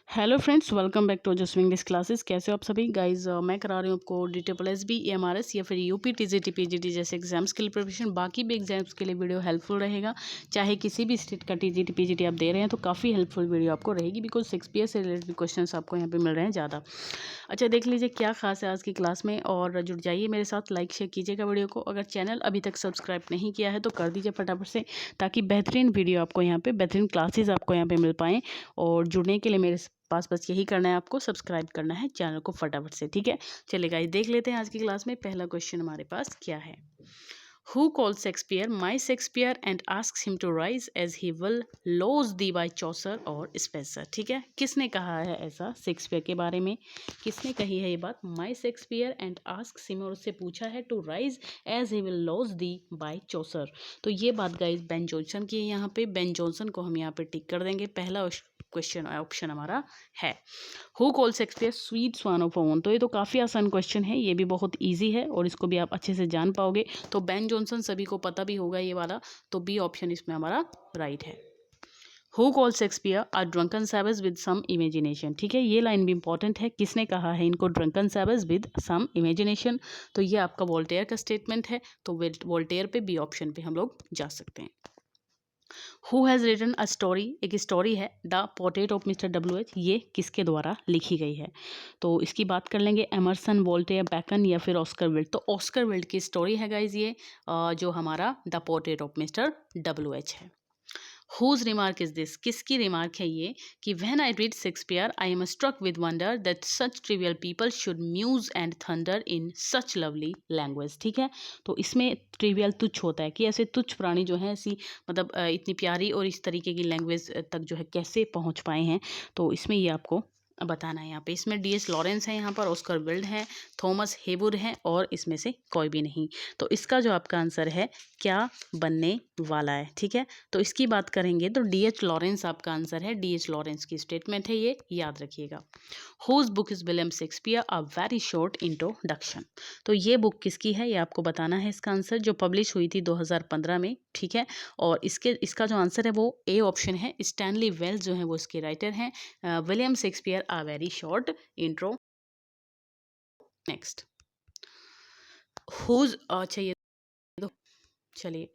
Hello friends, welcome back to just English classes. कैसे हो आप सभी गाइज। मैं करा रही हूँ आपको DSSB EMRS या फिर UP TGT PGT जैसे एग्जाम्स के लिए प्रिपरेशन। बाकी भी एग्जाम्स के लिए वीडियो हेल्पफुल रहेगा। चाहे किसी भी स्टेट का TGT PGT आप दे रहे हैं तो काफ़ी हेल्पफुल वीडियो आपको रहेगी, बिकॉज 6PS से रिलेटेड क्वेश्चन आपको यहाँ पे मिल रहे हैं ज़्यादा। अच्छा, देख लीजिए क्या खास है आज की क्लास में, और जुड़ जाइए मेरे साथ। लाइक शेयर कीजिएगा वीडियो को। अगर चैनल अभी तक सब्सक्राइब नहीं किया है तो कर दीजिए फटाफट से, ताकि बेहतरीन वीडियो आपको यहाँ पे, बेहतरीन क्लासेस आपको यहाँ पे मिल पाएँ। और जुड़ने के लिए मेरे पास बस यही करना है, आपको सब्सक्राइब करना है चैनल को फटाफट से, ठीक है। चलिए गाइस, देख लेते हैं आज की क्लास में पहला क्वेश्चन हमारे पास क्या है। Who calls Shakespeare my Shakespeare and asks him to rise as he will lose thee by Chaucer और Spenser। ठीक है, किसने कहा है ऐसा शेक्सपियर के बारे में, किसने कही है ये बात। My Shakespeare and asks him, और उससे पूछा है to rise as he will loss thee by Chaucer. तो ये बात गाइज बेन जॉनसन की है। यहाँ पे बेन जॉनसन को हम यहाँ पे टिक कर देंगे। पहला क्वेश्चन ऑप्शन हमारा है। Who call Shakespeare sweet swan of Avon. तो ये तो काफ़ी आसान क्वेश्चन है, ये भी बहुत ईजी है और इसको भी आप अच्छे से जान पाओगे। तो बेन जॉनसन सभी को पता भी होगा ये वाला, तो बी ऑप्शन इसमें हमारा राइट है। Who call Shakespeare a drunken savage with some imagination. ठीक है, ये लाइन भी इंपॉर्टेंट है। किसने कहा है इनको drunken savage with some imagination. तो ये आपका वोल्टेयर का स्टेटमेंट है। तो वोल्टेयर पे बी ऑप्शन पे हम लोग जा सकते हैं। Who has written a story, एक स्टोरी है the portrait of mister WH। ये किसके द्वारा लिखी गई है, तो इसकी बात कर लेंगे। एमरसन, वोल्टेयर, बैकन या फिर ऑस्कर विल्ड। तो ऑस्कर विल्ड की स्टोरी है गाइज ये, जो हमारा the portrait of mister WH है। हुज रिमार्क इज दिस, किसकी रिमार्क है ये कि when I read Shakespeare I am struck with wonder that such trivial people should muse and thunder in such lovely language. ठीक है, तो इसमें trivial तुच्छ होता है कि ऐसे तुच्छ प्राणी जो हैं ऐसी, मतलब इतनी प्यारी और इस तरीके की लैंग्वेज तक जो है कैसे पहुंच पाए हैं। तो इसमें ये आपको बताना है। यहाँ पे इसमें DS लॉरेंस है, यहाँ पर ऑस्कर विल्ड है, थॉमस हेवुड है, और इसमें से कोई भी नहीं। तो इसका जो आपका आंसर है क्या बनने वाला है। ठीक है, तो इसकी बात करेंगे तो DH लॉरेंस आपका आंसर है। DH लॉरेंस की स्टेटमेंट है ये, याद रखिएगा। Whose book is William Shakespeare a very short introduction. तो ये बुक किसकी है, ये आपको बताना है इसका आंसर, जो पब्लिश हुई थी 2015 में। ठीक है, और इसका जो आंसर है वो ए ऑप्शन है। स्टैनली वेल्स जो है वो इसके राइटर हैं। William Shakespeare a very short intro. Next, whose, अच्छा ये तो, चलिए,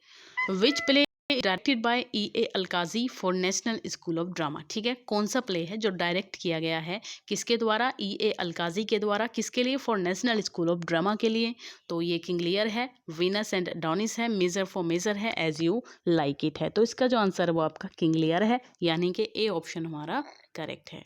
which play directed by E.A. Alkazi for National School of Drama. ठीक है, कौन सा प्ले है जो डायरेक्ट किया गया है, किसके द्वारा, E.A. अलकाजी के द्वारा। किसके लिए, for National School of drama के लिए। तो ये किंग लियर है, वीनस एंड डॉनिस है, मेजर फॉर मेजर है, एज यू लाइक इट है। तो इसका जो आंसर है वो आपका किंग लियर है, यानी कि ए ऑप्शन हमारा करेक्ट है।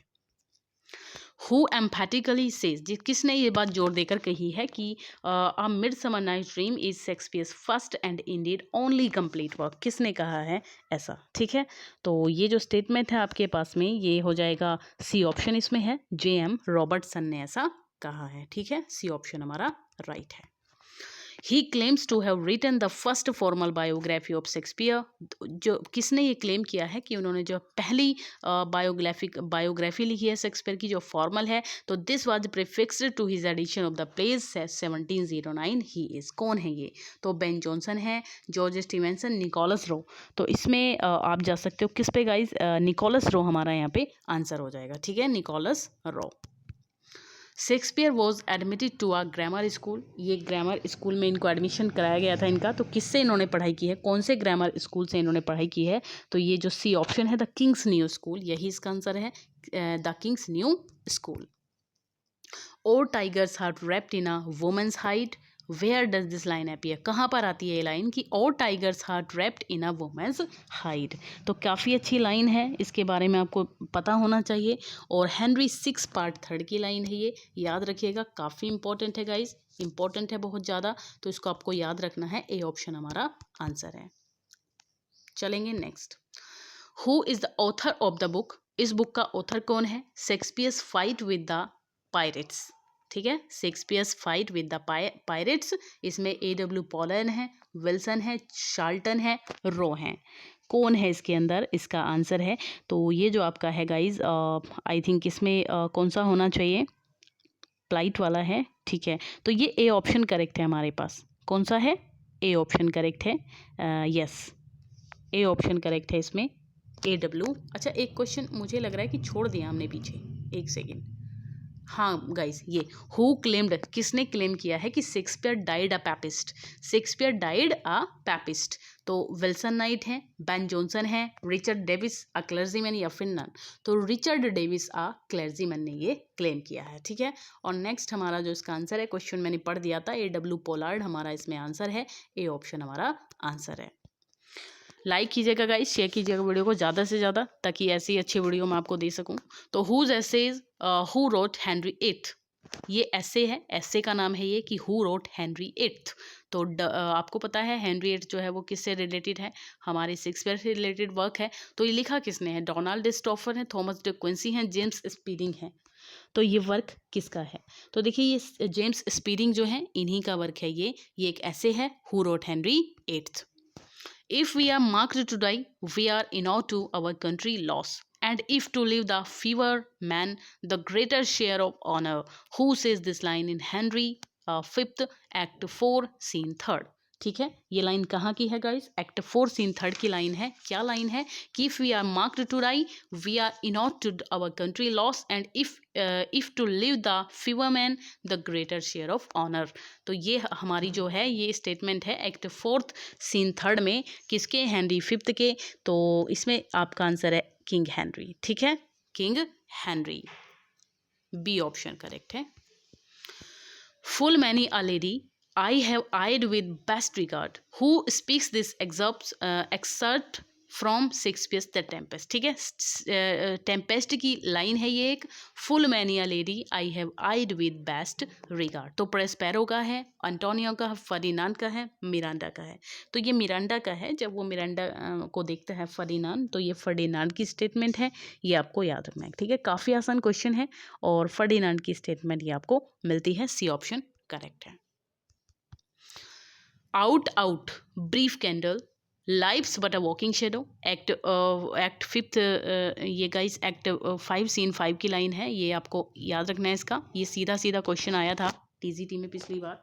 हु एम्फेटिकली सेज, किसने ये बात जोर देकर कही है कि a midsummer night dream is Shakespeare's first and indeed only complete work. किसने कहा है ऐसा। ठीक है, तो ये जो स्टेटमेंट है आपके पास में ये हो जाएगा, सी ऑप्शन इसमें है, JM रॉबर्टसन ने ऐसा कहा है। ठीक है, सी ऑप्शन हमारा राइट है। He claims to have written the first formal biography of Shakespeare. जो किसने ये क्लेम किया है कि उन्होंने जो पहली बायोग्राफी लिखी है शेक्सपियर की, जो फॉर्मल है, तो this was prefixed to his edition of the plays 1709। He is, कौन है ये, तो बेन जॉनसन है, जॉर्ज स्टीवेंसन, निकोलस रो। तो इसमें आप जा सकते हो किस पे गाइज, निकोलस रो हमारा यहाँ पे आंसर हो जाएगा। ठीक है, Nicholas Rowe. Shakespeare was admitted to a grammar school. ये ग्रामर स्कूल में इनको एडमिशन कराया गया था इनका। तो किससे इन्होंने पढ़ाई की है, कौन से ग्रामर स्कूल से इन्होंने पढ़ाई की है, तो ये जो सी ऑप्शन है, द किंग्स न्यू स्कूल, यही इसका आंसर है, द किंग्स न्यू स्कूल। और tiger's heart wrapped in a women's hide, where does this line appear. कहाँ पर आती है ये लाइन कि और tiger's heart wrapped in a women's hide. तो काफ़ी अच्छी लाइन है, इसके बारे में आपको पता होना चाहिए। और हेनरी 6 पार्ट 3 की लाइन है ये, याद रखिएगा, काफ़ी इंपॉर्टेंट है गाइज, इंपॉर्टेंट है बहुत ज़्यादा। तो इसको आपको याद रखना है, ए ऑप्शन हमारा आंसर है। चलेंगे next. Who is the author of the book. इस बुक का ऑथर कौन है, Shakespeare's fight with the pirates. ठीक है, Shakespeare's fight with the pirates. इसमें AW पॉलन है, विल्सन है, शार्लटन है, रो हैं। कौन है इसके अंदर, इसका आंसर है, तो ये जो आपका है गाइज, आई थिंक इसमें कौन सा होना चाहिए, प्लाइट वाला है। ठीक है, तो ये ए ऑप्शन करेक्ट है हमारे पास। कौन सा है, ए ऑप्शन करेक्ट है, यस, ए ऑप्शन करेक्ट है इसमें, AW। अच्छा, एक क्वेश्चन मुझे लग रहा है कि छोड़ दिया हमने पीछे, एक सेकेंड, हाँ गाइस, ये हु क्लेम्ड, किसने क्लेम किया है कि Shakespeare died a papist, Shakespeare died a papist. तो विल्सन नाइट है, बेन जॉनसन है, रिचर्ड डेविस अ क्लर्जीमैन या फिर नन। तो रिचर्ड डेविस अ क्लर्जीमैन ने ये क्लेम किया है, ठीक है। और नेक्स्ट हमारा जो इसका आंसर है, क्वेश्चन मैंने पढ़ दिया था, A.W. पोलार्ड हमारा इसमें आंसर है, ए ऑप्शन हमारा आंसर है। लाइक कीजिएगा गाइस, शेयर कीजिएगा वीडियो को ज़्यादा से ज़्यादा, ताकि ऐसी अच्छी वीडियो मैं आपको दे सकूं। तो whose essays, who wrote Henry eighth, ये ऐसे है, ऐसे का नाम है ये कि हु रोट हेनरी एट्थ। तो आपको पता है हेनरी एट्थ जो है वो किससे रिलेटेड है, हमारे शेक्सपियर से रिलेटेड वर्क है। तो ये लिखा किसने है, डोनाल्ड स्टॉफर है, थॉमस डे क्विंसी हैं, जेम्स स्पीडिंग है। तो ये वर्क किसका है, तो देखिए ये जेम्स स्पीडिंग जो है इन्हीं का वर्क है ये एक ऐसे है, who wrote Henry eighth. If we are marked to die, we are enough to our country loss. And if to live the fewer man, the greater share of honor. Who says this line in Henry Fifth Act 4 Scene 3rd? ठीक है, ये line कहाँ की है guys, act 4 scene 3rd की line है। क्या लाइन है कि if we are marked to die, we are enow to our country loss, and if to live the fewer man, the greater share of honour. तो ये हमारी जो है ये स्टेटमेंट है एक्ट 4 सीन 3rd में, किसके, हेनरी 5th के। तो इसमें आपका आंसर है किंग हेनरी, ठीक है, King Henry, B option correct है। Full many a lady, I have eyed with best regard. Who speaks this excerpt from Shakespeare's the Tempest, ठीक है, टेम्पेस्ट की लाइन है ये एक, full many a lady I have eyed with best regard. तो Prospero का है, Antonio का है, फर्डिनांड का है, मिरांडा का है। तो ये मिरांडा का है, जब वो मिरांडा को देखता है फर्डिनांड, तो ये फर्डिनांड की स्टेटमेंट है, ये आपको याद रखना है, ठीक है। काफ़ी आसान क्वेश्चन है, और फर्डिनांड की स्टेटमेंट ये आपको मिलती है, सी ऑप्शन करेक्ट है। Out brief candle, life's but a walking shadow, act 5th, ये गाइस एक्ट 5 सीन 5 की लाइन है, ये आपको याद रखना है इसका। ये सीधा सीधा क्वेश्चन आया था टीजीटी में पिछली बार।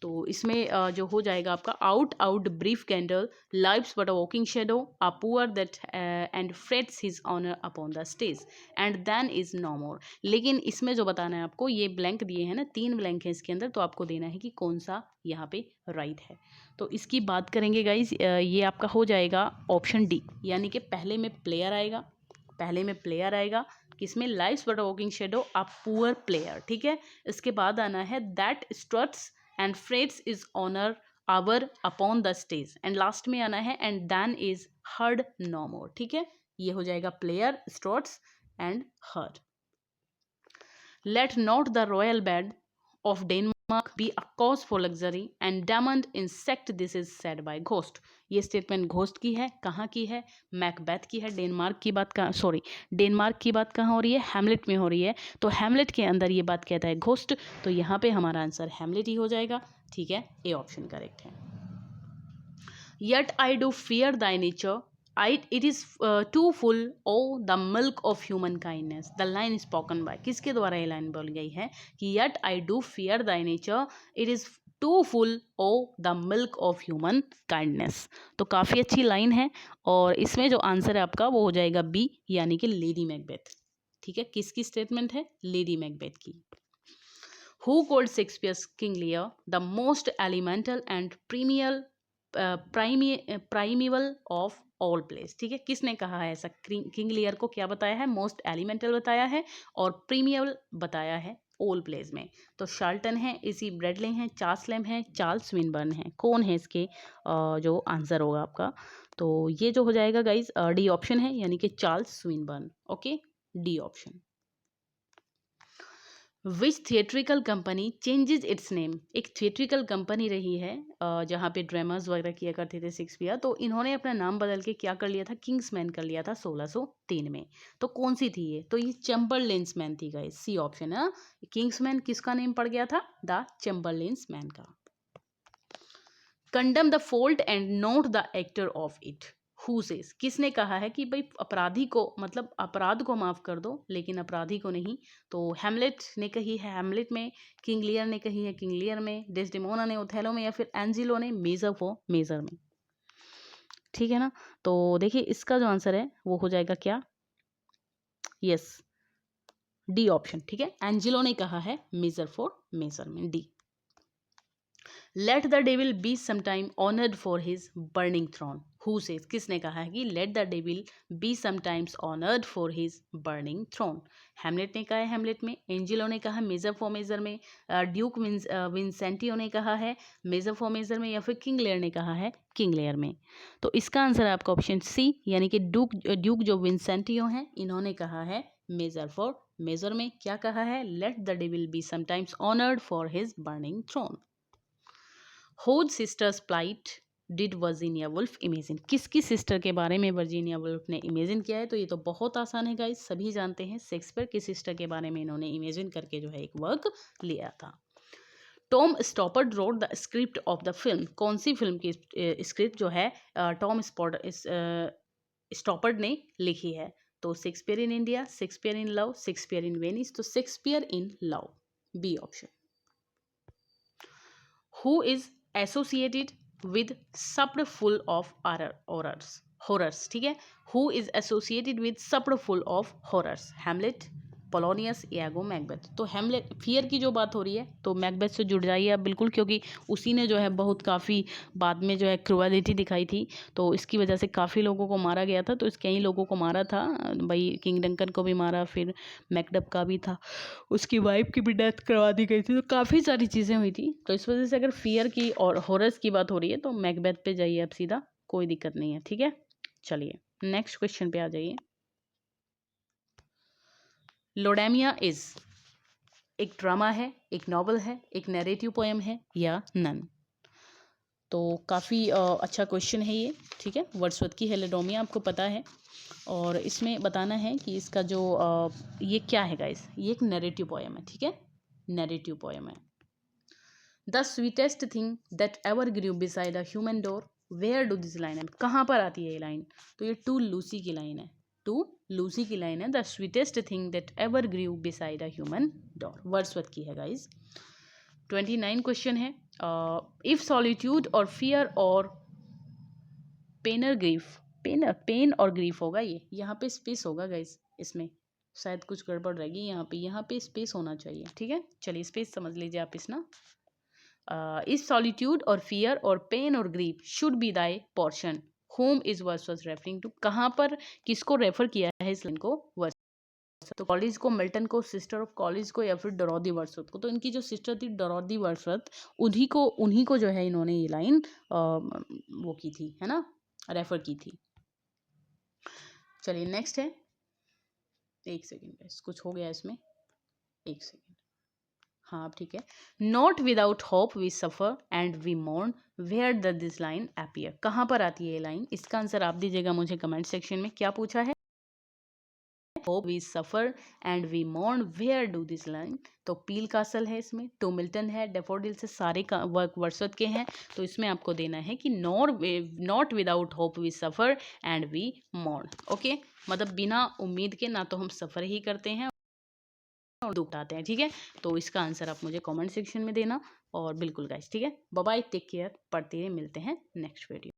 तो इसमें जो हो जाएगा आपका, out brief candle, life's but a walking shadow, a poor that and frets his honour upon the stage, and then is no more. लेकिन इसमें जो बताना है आपको, ये ब्लैंक दिए हैं ना, 3 ब्लैंक हैं इसके अंदर, तो आपको देना है कि कौन सा यहाँ पे राइट है। तो इसकी बात करेंगे गाइज, ये आपका हो जाएगा ऑप्शन डी, यानी कि पहले में प्लेयर आएगा, पहले में प्लेयर आएगा किसमें, life's but a walking shadow, a poor player, ठीक है। इसके बाद आना है that struts and frets is honour hour upon the stage, and last में आना है and then is heard no more, ठीक है। ये हो जाएगा player, struts and heard. Let not the royal bed of Denmark be a cause for luxury and damned insect this is said by Ghost। ये statement ghost की है, कहाँ की है, मैकबेथ की है। डेनमार्क की बात कहाँ, सॉरी, डेनमार्क की बात कहाँ हो रही है, हैमलेट में हो रही है। तो हैमलेट के अंदर ये बात कहता है घोस्ट, तो यहाँ पे हमारा आंसर हैमलेट ही हो जाएगा, ठीक है, ए ऑप्शन करेक्ट है। Yet I do fear thy nature, it is too full, oh the milk of human kindness। The line spoken by, किसके द्वारा ये लाइन बोली गई है कि yet I do fear thy nature, it is too full, oh the milk of human kindness। तो काफ़ी अच्छी लाइन है, और इसमें जो आंसर है आपका वो हो जाएगा बी, यानी कि लेडी मैकबेथ, ठीक है। किसकी स्टेटमेंट है, लेडी मैकबेथ की। Who called Shakespeare's King Lear the most elemental and primeval of all place, ठीक है। किसने कहा है ऐसा, किंग लियर को क्या बताया है, मोस्ट एलिमेंटल बताया है, और प्रीमियल बताया है ऑल प्लेस में। तो शार्लटन है, इसी ब्रेडले हैं, चार्ल्स लैम है, चार्ल्स स्विनबर्न है। कौन है इसके जो आंसर होगा आपका, तो ये जो हो जाएगा गाइज डी ऑप्शन है, यानी कि Charles Swinburne, okay, D option. Which theatrical company changes its name, एक थिएट्रिकल कंपनी रही है जहाँ पे ड्रामास वगैरह किया करते थे शेक्सपियर, तो इन्होंने अपना नाम बदल के क्या कर लिया था, किंग्समैन कर लिया था 1603 में। तो कौन सी थी ये, तो ये चैम्बरलेन्समैन थी गाइस, सी ऑप्शन है। किंग्समैन किसका नेम पड़ गया था, द चैम्बरलेन्समैन का। Condemn the fault and not the actor of it, who says, किसने कहा है कि भाई अपराधी को, मतलब अपराध को माफ कर दो लेकिन अपराधी को नहीं। तो हैमलेट ने कही है हैमलेट में, किंग लियर ने कही है किंग लियर में, डेस्डेमोना ने ओथेलो में, या फिर एंजिलो ने मेजर फॉर मेजर में, ठीक है ना। तो देखिए इसका जो आंसर है वो हो जाएगा क्या, यस, डी ऑप्शन, ठीक है। एंजेलो ने कहा है measure for measurement, D. Let the devil be sometime honoured for his burning throne, who says, किसने कहा है कि let the devil be sometimes honoured for his burning throne? Hamlet ने कहा है हैमलेट में, एंजेलो ने कहा मेजर फॉर मेजर में, ड्यूक विंसेंटियो ने कहा है मेजर फॉर मेजर में, या फिर किंग लेयर ने कहा है किंग लेयर में? तो इसका आंसर है आपका ऑप्शन सी, यानी कि ड्यूक जो विंसेंटियो हैं इन्होंने कहा है मेजर फॉर मेजर में। क्या कहा है? Let the devil be sometimes honoured for his burning throne. Whose sister's plight did Virginia Woolf imagine? किसकी सिस्टर के बारे में वर्जीनिया वुल्फ ने इमेजिन किया है? तो ये तो बहुत आसान है गाइस, सभी जानते हैं, शेक्सपियर की सिस्टर के बारे में इन्होंने इमेजिन करके जो है एक वर्क लिया था। Tom स्टॉपर्ड road the script of the film, कौन सी फिल्म की स्क्रिप्ट जो है टॉम स्टॉपर्ड ने लिखी है? तो Shakespeare in India, Shakespeare in love, Shakespeare in Venice, तो Shakespeare in love, B option. Who is associated with supper full of horrors, ठीक है। Who is associated with supper full of horrors? Hamlet, Polonius, यागो, Macbeth. तो Hamlet, fear की जो बात हो रही है तो मैकबेथ से जुड़ जाइए आप बिल्कुल, क्योंकि उसी ने जो है बहुत काफ़ी बाद में जो है क्रुएलिटी दिखाई थी, तो इसकी वजह से काफ़ी लोगों को मारा गया था। तो इस कई लोगों को मारा था भाई, किंग डंकन को भी मारा, फिर मैकडब का भी था, उसकी वाइफ की भी डेथ करवा दी गई थी, तो काफ़ी सारी चीज़ें हुई थी। तो इस वजह से अगर फियर की और हॉरर्स की बात हो रही है तो मैकबेथ पे जाइए आप सीधा, कोई दिक्कत नहीं है, ठीक है। चलिए नेक्स्ट क्वेश्चन पे आ जाइए। लोडेमिया इज एक ड्रामा है, एक नॉवल है, एक नैरेटिव पोएम है, या नन? तो काफ़ी अच्छा क्वेश्चन है ये, ठीक है। वर्ड्सवर्थ की है लोडेमिया, आपको पता है, और इसमें बताना है कि इसका जो ये क्या है गाइस, ये एक नैरेटिव पोएम है, ठीक है, नैरेटिव पोएम है। The sweetest thing that ever grew beside a human door, where do this line है, कहाँ पर आती है ये लाइन? तो ये टू लूसी की लाइन है, टू लूसी की लाइन है, the sweetest thing that ever grew beside a human door, Wordsworth की है गाइज। 29 क्वेश्चन है, इफ सॉलिट्यूड और फियर और पेन और ग्रीफ, पेन और ग्रीफ होगा, ये यहाँ पे स्पेस होगा गाइज, इसमें शायद कुछ गड़बड़ रहेगी, यहाँ पे स्पेस होना चाहिए, ठीक है। चलिए स्पेस समझ लीजिए आप इस ना। इस सॉलिट्यूड और फियर और पेन और grief should be thy portion, whom is Wordsworth referring to, कहाँ पर किसको रेफर किया है इस लाइन को? वर्ड्सवर्थ। तो कॉलेज को, मिल्टन को, सिस्टर ऑफ कॉलेज को, या फिर डोरोथी वर्ड्सवर्थ को? तो इनकी जो सिस्टर थी डोरोथी वर्ड्सवर्थ, उन्हीं को जो है इन्होंने ये लाइन वो की थी, है ना, रेफर की थी। चलिए नेक्स्ट है, एक सेकेंड कुछ हो गया इसमें, एक सेकेंड, हाँ ठीक है। Not without hope we suffer and we mourn, where the this line appear, कहाँ पर आती है ये लाइन? इसका आंसर आप दीजिएगा मुझे कमेंट सेक्शन में। क्या पूछा है? Hope we suffer and we mourn, where do this line? तो पील कासल है इसमें, टू मिल्टन है, डेफोडिल से, सारे का वर्क वर्ड्सवर्थ के हैं। तो इसमें आपको देना है कि not without hope we suffer and we mourn, okay. मतलब बिना उम्मीद के ना तो हम सफ़र ही करते हैं और दुख उठाते हैं, ठीक है। तो इसका आंसर आप मुझे कमेंट सेक्शन में देना, और बिल्कुल गाइस, ठीक है। बाय बाय, टेक केयर, पढ़ते रहिए, मिलते हैं नेक्स्ट वीडियो।